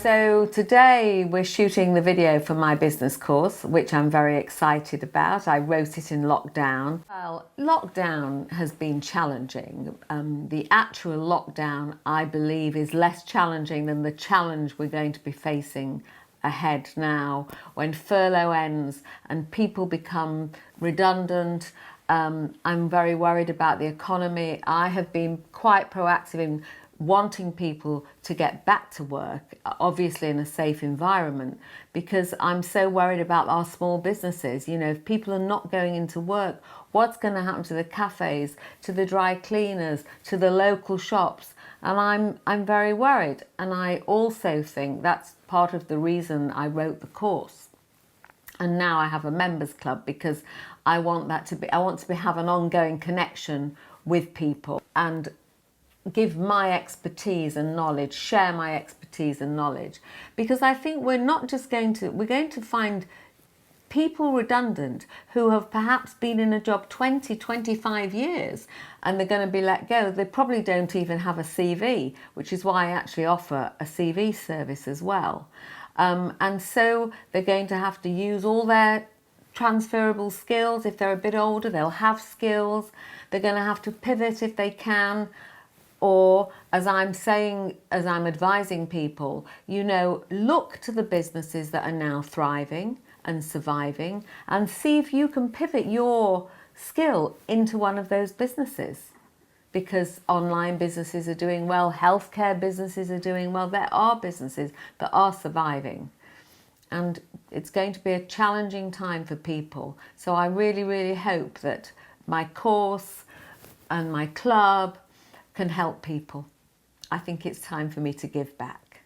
So today we're shooting the video for my business course, which I'm very excited about. I wrote it in lockdown. Well, lockdown has been challenging. The actual lockdown, I believe, is less challenging than the challenge we're going to be facing ahead now when furlough ends and people become redundant. I'm very worried about the economy. I have been quite proactive in wanting people to get back to work, obviously in a safe environment, because I'm so worried about our small businesses. You know, if people are not going into work, what's going to happen to the cafes, to the dry cleaners, to the local shops? And I'm very worried. And I also think that's part of the reason I wrote the course. And now I have a members club because I want to have an ongoing connection with people and give my expertise and knowledge, share my expertise and knowledge. Because I think we're going to find people redundant who have perhaps been in a job 20, 25 years and they're going to be let go. They probably don't even have a CV, which is why I actually offer a CV service as well. And so they're going to have to use all their transferable skills. If they're a bit older, they'll have skills. They're going to have to pivot if they can. Or, as I'm saying, as I'm advising people, you know, look to the businesses that are now thriving and surviving and see if you can pivot your skill into one of those businesses. Because online businesses are doing well, healthcare businesses are doing well. There are businesses that are surviving. And it's going to be a challenging time for people. So I really, really hope that my course and my club can help people. I think it's time for me to give back.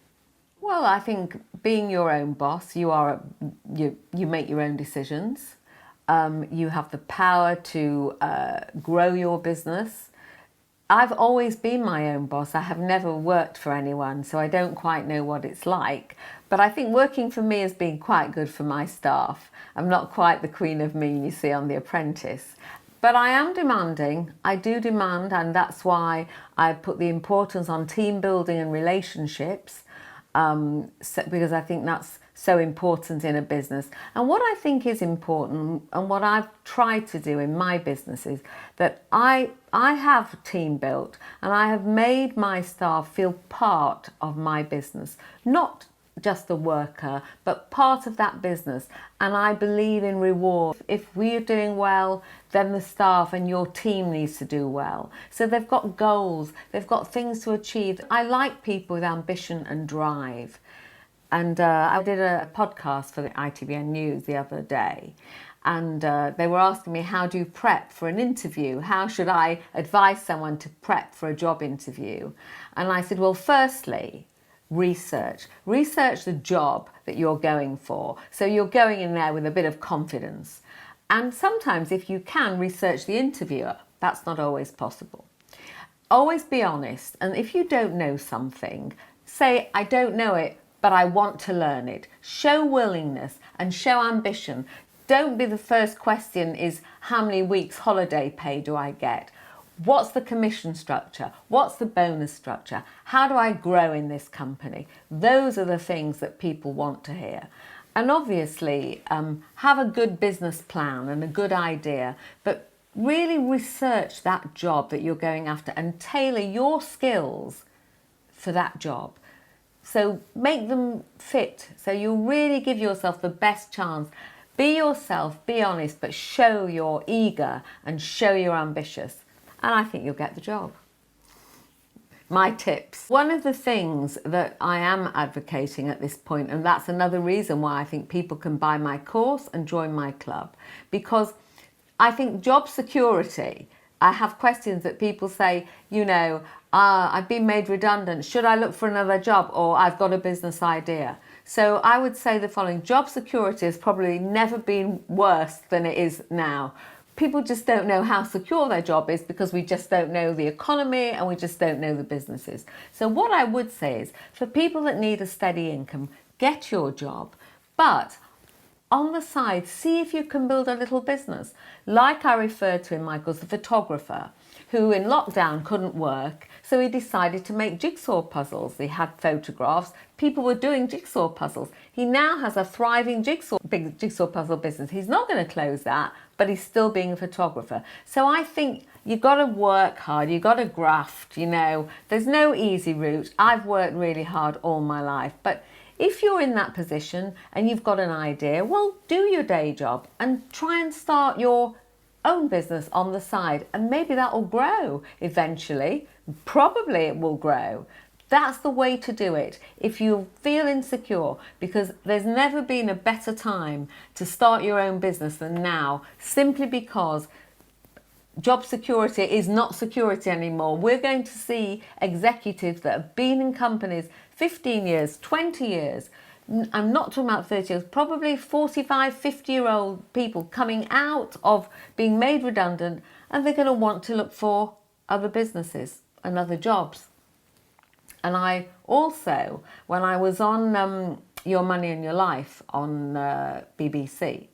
Well, I think being your own boss, you make your own decisions. You have the power to grow your business. I've always been my own boss. I have never worked for anyone, so I don't quite know what it's like. But I think working for me has been quite good for my staff. I'm not quite the queen of mean you see on The Apprentice. But I am demanding, I do demand, and that's why I put the importance on team building and relationships, because I think that's so important in a business. And what I think is important, and what I've tried to do in my business, is that I have team built, and I have made my staff feel part of my business, not just a worker, but part of that business. And I believe in reward. If we are doing well, then the staff and your team needs to do well. So they've got goals, they've got things to achieve. I like people with ambition and drive. And I did a podcast for the ITVN News the other day, and they were asking me, how do you prep for an interview? How should I advise someone to prep for a job interview? And I said, well, firstly, research the job that you're going for. So you're going in there with a bit of confidence. And sometimes, if you can, research the interviewer. That's not always possible. Always be honest. And if you don't know something, say, I don't know it, but I want to learn it. Show willingness and show ambition. Don't be the first question is, how many weeks holiday pay do I get? What's the commission structure? What's the bonus structure? How do I grow in this company? Those are the things that people want to hear. And obviously, have a good business plan and a good idea, but really research that job that you're going after and tailor your skills for that job. So make them fit. So you really give yourself the best chance. Be yourself, be honest, but show you're eager and show you're ambitious. And I think you'll get the job. My tips. One of the things that I am advocating at this point, and that's another reason why I think people can buy my course and join my club, because I think job security, I have questions that people say, you know, I've been made redundant, should I look for another job, or I've got a business idea? So I would say the following: job security has probably never been worse than it is now. People just don't know how secure their job is because we just don't know the economy and we just don't know the businesses. So what I would say is, for people that need a steady income, get your job, but on the side, see if you can build a little business. Like I referred to in my course, the photographer who in lockdown couldn't work, so he decided to make jigsaw puzzles. He had photographs. People were doing jigsaw puzzles. He now has a thriving big jigsaw puzzle business. He's not going to close that, but he's still being a photographer. So I think you've got to work hard. You've got to graft, you know. There's no easy route. I've worked really hard all my life. But if you're in that position and you've got an idea, well, do your day job and try and start your own business on the side, and maybe that will grow eventually. Probably it will grow. That's the way to do it if you feel insecure, because there's never been a better time to start your own business than now, simply because job security is not security anymore. We're going to see executives that have been in companies 15 years, 20 years, I'm not talking about 30 years, probably 45, 50-year-old people coming out of being made redundant, and they're going to want to look for other businesses and other jobs. And I also, when I was on Your Money and Your Life on BBC,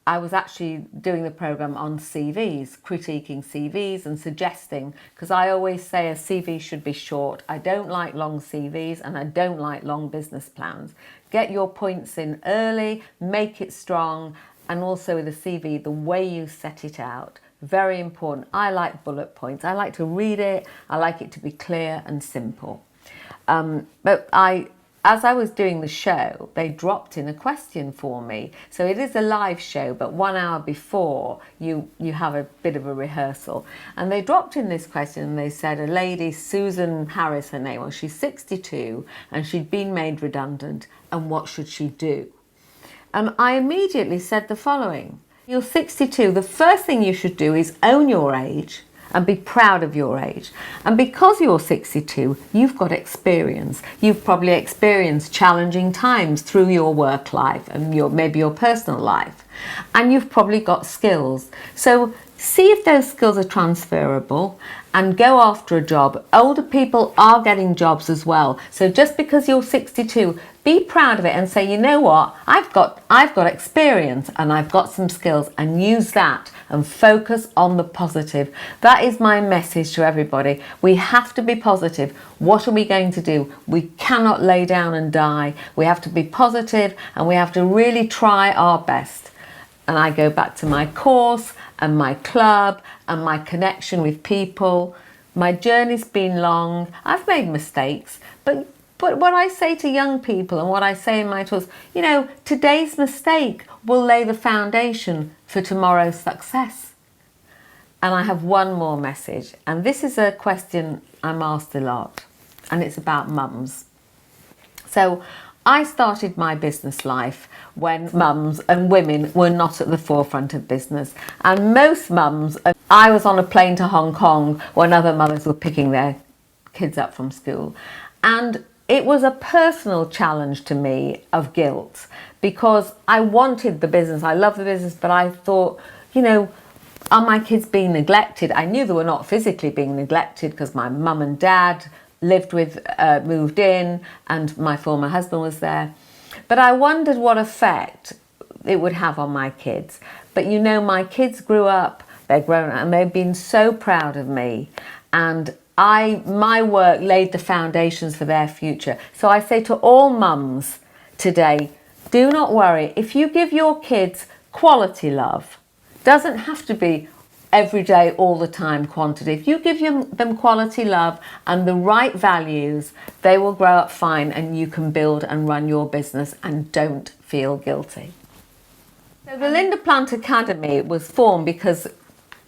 I was actually doing the programme on CVs, critiquing CVs and suggesting, because I always say a CV should be short. I don't like long CVs and I don't like long business plans. Get your points in early, make it strong, and also with a CV, the way you set it out. Very important. I like bullet points. I like to read it. I like it to be clear and simple. As I was doing the show, they dropped in a question for me. So it is a live show, but 1 hour before you have a bit of a rehearsal. And they dropped in this question and they said, a lady, Susan Harris, her name was, she's 62 and she'd been made redundant, and what should she do? And I immediately said the following: you're 62, the first thing you should do is own your age and be proud of your age. And because you're 62, you've got experience. You've probably experienced challenging times through your work life and maybe your personal life. And you've probably got skills. So see if those skills are transferable and go after a job. Older people are getting jobs as well. So just because you're 62, be proud of it and say, you know what, I've got experience and I've got some skills, and use that and focus on the positive. That is my message to everybody. We have to be positive. What are we going to do? We cannot lay down and die. We have to be positive and we have to really try our best. And I go back to my course and my club and my connection with people. My journey's been long. I've made mistakes, but what I say to young people and what I say in my talks, you know, today's mistake will lay the foundation for tomorrow's success. And I have one more message, and this is a question I'm asked a lot, and it's about mums. So I started my business life when mums and women were not at the forefront of business. And most mums, I was on a plane to Hong Kong when other mothers were picking their kids up from school. And it was a personal challenge to me of guilt, because I wanted the business. I love the business, but I thought, you know, are my kids being neglected? I knew they were not physically being neglected because my mum and dad moved in, and my former husband was there. But I wondered what effect it would have on my kids. But you know, my kids grew up, they're grown up, and they've been so proud of me. And my work laid the foundations for their future. So I say to all mums today, do not worry. If you give your kids quality love, doesn't have to be every day, all the time quantity. If you give them quality love and the right values, they will grow up fine, and you can build and run your business and don't feel guilty. So the Linda Plant Academy was formed because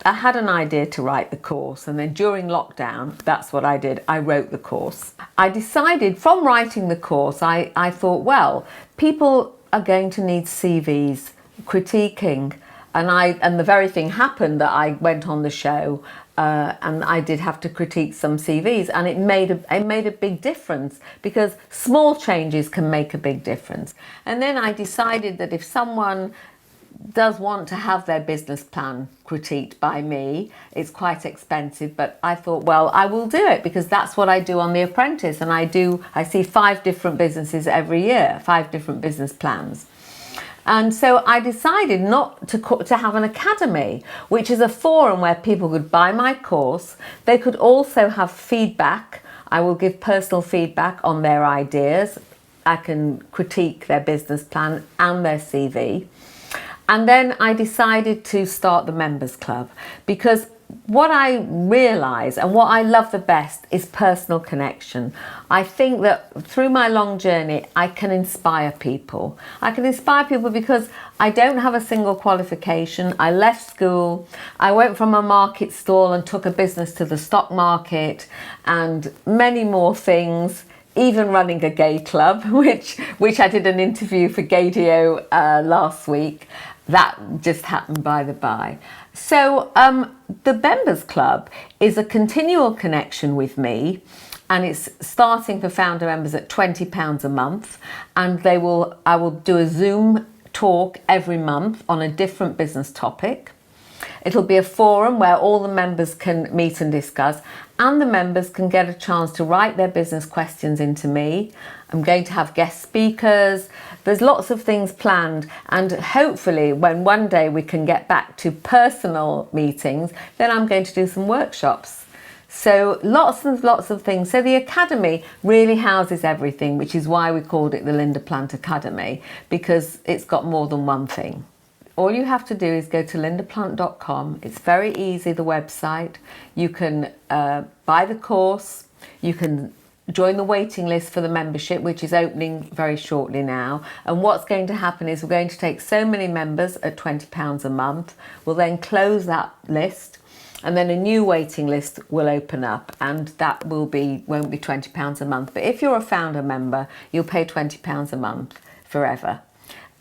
I had an idea to write the course, and then during lockdown, that's what I did. I wrote the course. I decided from writing the course, I thought, well, people are going to need CVs, critiquing. And the very thing happened that I went on the show and I did have to critique some CVs, and it made a big difference, because small changes can make a big difference. And then I decided that if someone does want to have their business plan critiqued by me, it's quite expensive, but I thought, well, I will do it, because that's what I do on The Apprentice. And I see 5 different businesses every year, 5 different business plans. And so I decided not to have an academy, which is a forum where people could buy my course. They could also have feedback. I will give personal feedback on their ideas. I can critique their business plan and their CV. And then I decided to start the Members Club, because what I realise and what I love the best is personal connection. I think that through my long journey, I can inspire people. I can inspire people because I don't have a single qualification. I left school. I went from a market stall and took a business to the stock market and many more things. Even running a gay club, which I did an interview for Gaydio last week. That just happened by the by. So the Members Club is a continual connection with me, and it's starting for founder members at £20 a month, and I will do a Zoom talk every month on a different business topic. It'll be a forum where all the members can meet and discuss, and the members can get a chance to write their business questions into me. I'm going to have guest speakers. There's lots of things planned, and hopefully when one day we can get back to personal meetings, then I'm going to do some workshops. So lots and lots of things. So the Academy really houses everything, which is why we called it the Linda Plant Academy, because it's got more than one thing. All you have to do is go to lindaplant.com. It's very easy, the website. You can buy the course. You can join the waiting list for the membership, which is opening very shortly now. And what's going to happen is we're going to take so many members at £20 a month. We'll then close that list, and then a new waiting list will open up, and that won't be £20 a month. But if you're a founder member, you'll pay £20 a month forever.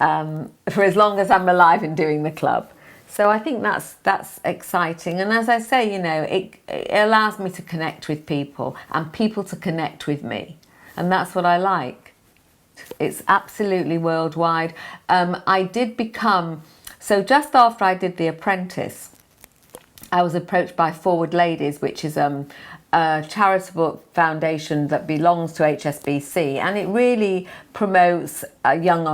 For as long as I'm alive and doing the club. So I think that's exciting. And as I say, you know, it allows me to connect with people and people to connect with me. And that's what I like. It's absolutely worldwide. I did become, so just after I did The Apprentice, I was approached by Forward Ladies, which is a charitable foundation that belongs to HSBC, and it really promotes young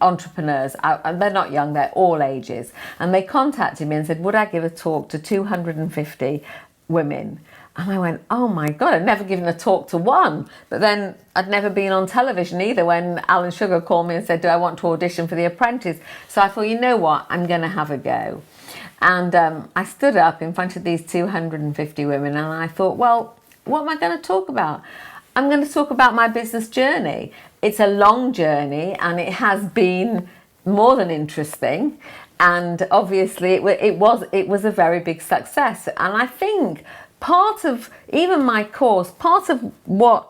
entrepreneurs. And they're not young, they're all ages. And they contacted me and said, would I give a talk to 250 women? And I went, oh my God, I'd never given a talk to one. But then I'd never been on television either when Alan Sugar called me and said, do I want to audition for The Apprentice? So I thought, you know what, I'm going to have a go. And I stood up in front of these 250 women and I thought, well, what am I going to talk about? I'm going to talk about my business journey. It's a long journey and it has been more than interesting. And obviously it was a very big success. And I think part of even my course, part of what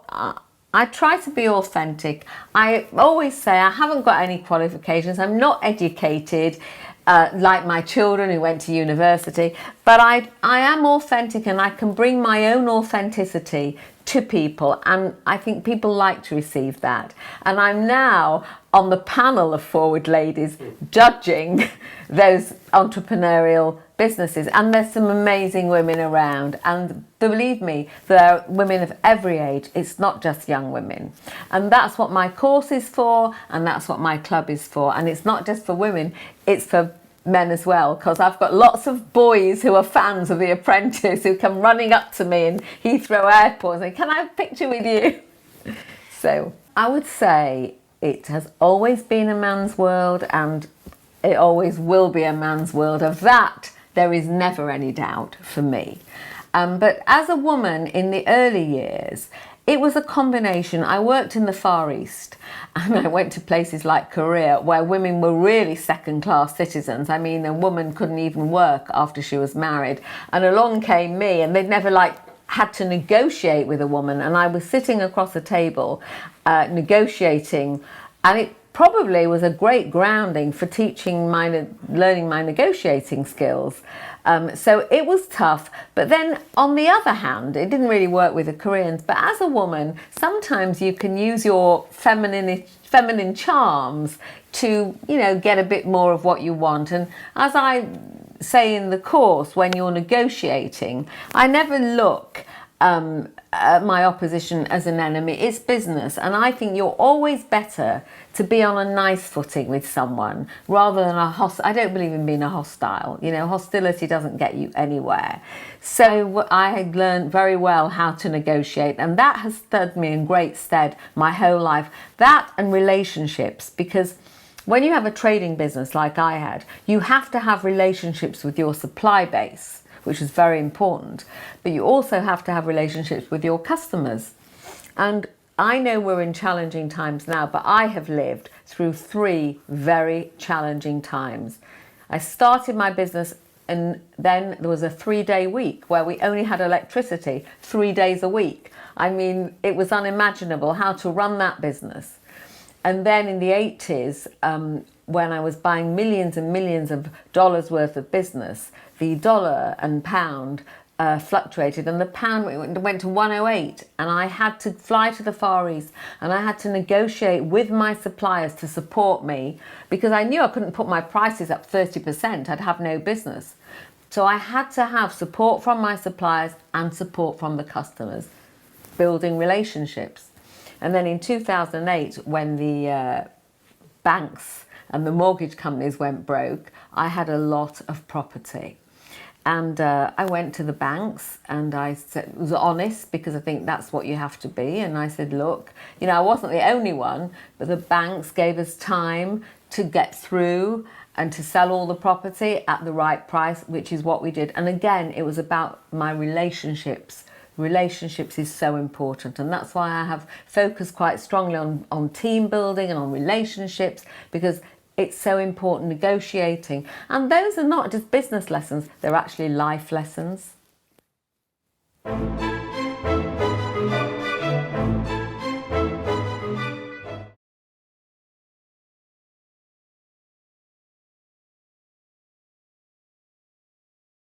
I try to be authentic. I always say I haven't got any qualifications. I'm not educated. Like my children who went to university, but I am authentic and I can bring my own authenticity to people, and I think people like to receive that. And I'm now on the panel of Forward Ladies judging those entrepreneurial businesses, and there's some amazing women around, and believe me, there are women of every age. It's not just young women, and that's what my course is for, and that's what my club is for. And it's not just for women, it's for men as well, because I've got lots of boys who are fans of The Apprentice who come running up to me in Heathrow Airport and say, can I have a picture with you? So I would say it has always been a man's world, and it always will be a man's world. Of that there is never any doubt for me. But as a woman in the early years, it was a combination. I worked in the Far East and I went to places like Korea where women were really second-class citizens. I mean, a woman couldn't even work after she was married. And along came me, and they'd never had to negotiate with a woman. And I was sitting across a table negotiating, and it probably was a great grounding for learning my negotiating skills. So it was tough, but then on the other hand, it didn't really work with the Koreans. But as a woman, sometimes you can use your feminine charms to, you know, get a bit more of what you want. And as I say in the course, when you're negotiating, I never look my opposition as an enemy. It's business, and I think you're always better to be on a nice footing with someone rather than I don't believe in being a hostile. You know, hostility doesn't get you anywhere. So I had learned very well how to negotiate, and that has stood me in great stead my whole life. That and relationships, because when you have a trading business like I had, you have to have relationships with your supply base, which is very important, but you also have to have relationships with your customers. And I know we're in challenging times now, but I have lived through 3 very challenging times. I started my business, and then there was a 3-day week where we only had electricity 3 days a week. I mean, it was unimaginable how to run that business. And then in the 80s, when I was buying millions and millions of dollars worth of business, the dollar and pound fluctuated, and the pound went to 108, and I had to fly to the Far East, and I had to negotiate with my suppliers to support me, because I knew I couldn't put my prices up 30%. I'd have no business. So I had to have support from my suppliers and support from the customers, building relationships. And then in 2008, when the banks and the mortgage companies went broke, I had a lot of property. And I went to the banks, and I was honest, because I think that's what you have to be. And I said, look, you know, I wasn't the only one, but the banks gave us time to get through and to sell all the property at the right price, which is what we did. And again, it was about my relationships. Relationships is so important, and that's why I have focused quite strongly on team building and on relationships, because it's so important, negotiating. And those are not just business lessons, they're actually life lessons.